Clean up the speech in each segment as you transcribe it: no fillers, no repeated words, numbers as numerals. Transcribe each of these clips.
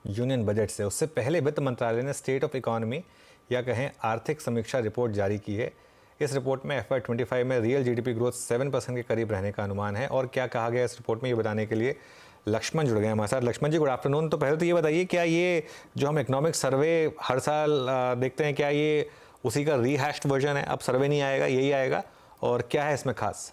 Union budget से। उससे पहले वित्त मंत्रालय ने स्टेट ऑफ इकोनॉमी या कहें आर्थिक समीक्षा रिपोर्ट जारी की है। इस रिपोर्ट में FY25 में रियल जीडीपी ग्रोथ 7% के करीब रहने का अनुमान है। और क्या कहा गया इस रिपोर्ट में, ये बताने के लिए लक्ष्मण जुड़ गए हमारे साथ। लक्ष्मण जी, गुड आफ्टरनून। तो पहले तो ये बताइए, क्या ये जो हम इकोनॉमिक सर्वे हर साल देखते हैं, क्या ये उसी का रीहैश्ड वर्जन है? अब सर्वे नहीं आएगा, यही आएगा, और क्या है इसमें खास?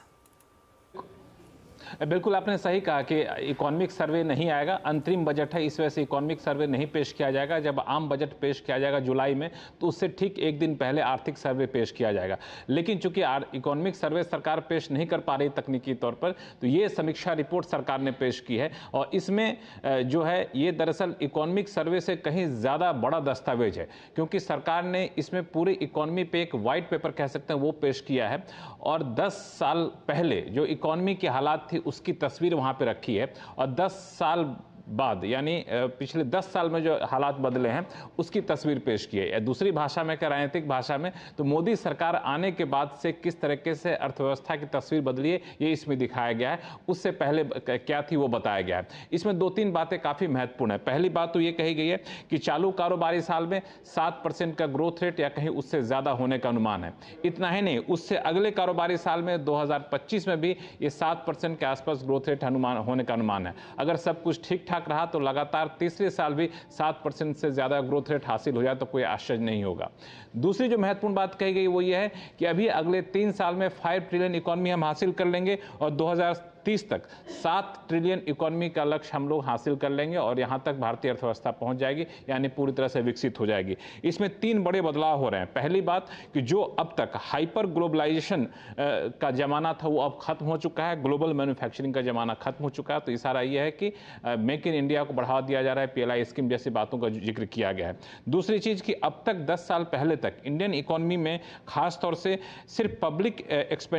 बिल्कुल आपने सही कहा कि इकोनॉमिक सर्वे नहीं आएगा। अंतरिम बजट है, इस वजह से इकोनॉमिक सर्वे नहीं पेश किया जाएगा। जब आम बजट पेश किया जाएगा जुलाई में, तो उससे ठीक एक दिन पहले आर्थिक सर्वे पेश किया जाएगा। लेकिन चूंकि इकोनॉमिक सर्वे सरकार पेश नहीं कर पा रही तकनीकी तौर पर, तो ये समीक्षा रिपोर्ट सरकार ने पेश की है। और इसमें जो है ये दरअसल इकोनॉमिक सर्वे से कहीं ज़्यादा बड़ा दस्तावेज है, क्योंकि सरकार ने इसमें पूरी इकोनॉमी पे एक वाइट पेपर कह सकते हैं वो पेश किया है। और 10 साल पहले जो इकोनॉमी की हालात थी उसकी तस्वीर वहां पे रखी है, और 10 साल बाद यानी पिछले 10 साल में जो हालात बदले हैं उसकी तस्वीर पेश की है। या दूसरी भाषा में, राजनीतिक भाषा में, तो मोदी सरकार आने के बाद से किस तरीके से अर्थव्यवस्था की तस्वीर बदली है ये इसमें दिखाया गया है। उससे पहले क्या थी वो बताया गया है। इसमें 2-3 बातें काफ़ी महत्वपूर्ण है। पहली बात तो ये कही गई है कि चालू कारोबारी साल में 7% का ग्रोथ रेट या कहीं उससे ज़्यादा होने का अनुमान है। इतना ही नहीं, उससे अगले कारोबारी साल में 2025 में भी ये 7% के आसपास ग्रोथ रेट अनुमान होने का अनुमान है। अगर सब कुछ ठीक ठाक रहा तो लगातार तीसरे साल भी 7% से ज़्यादा ग्रोथ रेट हासिल हो जाए तो कोई आश्चर्य नहीं होगा। दूसरी जो महत्वपूर्ण बात कही गई वो ये है कि अभी अगले 3 साल में 5 ट्रिलियन इकोनॉमी हम हासिल कर लेंगे, और 2030 तक 7 ट्रिलियन इकोनॉमी का लक्ष्य हम लोग हासिल कर लेंगे, और यहाँ तक भारतीय अर्थव्यवस्था पहुँच जाएगी, यानी पूरी तरह से विकसित हो जाएगी। इसमें 3 बड़े बदलाव हो रहे हैं। पहली बात कि जो अब तक हाइपर ग्लोबलाइजेशन का जमाना था वो अब खत्म हो चुका है, ग्लोबल मैन्युफैक्चरिंग का जमाना खत्म हो चुका है। तो इशारा ये है कि मेक इन इंडिया को बढ़ावा दिया जा रहा है, PLI स्कीम जैसी बातों का जिक्र किया गया है। दूसरी चीज़ कि अब तक 10 साल पहले तक इंडियन इकोनॉमी में खास तौर से सिर्फ पब्लिक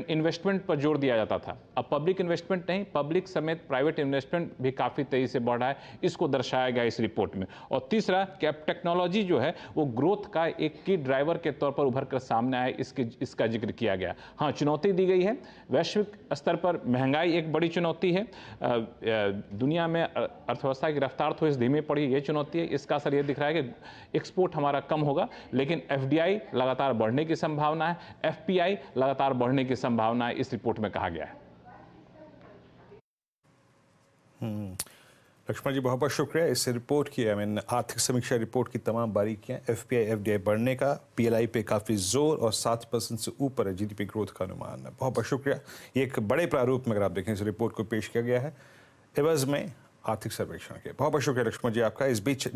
इन्वेस्टमेंट पर जोर दिया जाता था। अब पब्लिक इन्वेस्टमेंट नहीं, पब्लिक समेत प्राइवेट इन्वेस्टमेंट भी काफ़ी तेज़ी से बढ़ रहा है, इसको दर्शाया गया इस रिपोर्ट में। और तीसरा कि अब टेक्नोलॉजी जो है वो ग्रोथ का एक की ड्राइवर के तौर पर उभर कर सामने आए, इसका जिक्र किया गया। हाँ, चुनौती दी गई है। वैश्विक स्तर पर महंगाई एक बड़ी चुनौती है। दुनिया में अर्थव्यवस्था की रफ्तार थोड़ी धीमी पड़ी, ये चुनौती है। इसका असर ये दिख रहा है कि एक्सपोर्ट हमारा कम होगा, लेकिन FDI लगातार बढ़ने की संभावना है, FPI लगातार बढ़ने की संभावना है, इस रिपोर्ट में कहा गया है। लक्ष्मण जी, बहुत बहुत शुक्रिया इस रिपोर्ट की, आर्थिक समीक्षा रिपोर्ट की तमाम बारीकियां, FPI FDI बढ़ने का, PLI पे काफ़ी जोर, और 7% से ऊपर है GDP ग्रोथ का अनुमान। बहुत बहुत शुक्रिया। ये एक बड़े प्रारूप में अगर आप देखें इस रिपोर्ट को पेश किया गया है एवज में आर्थिक सर्वेक्षण के। बहुत बहुत शुक्रिया लक्ष्मण जी आपका। इस बीच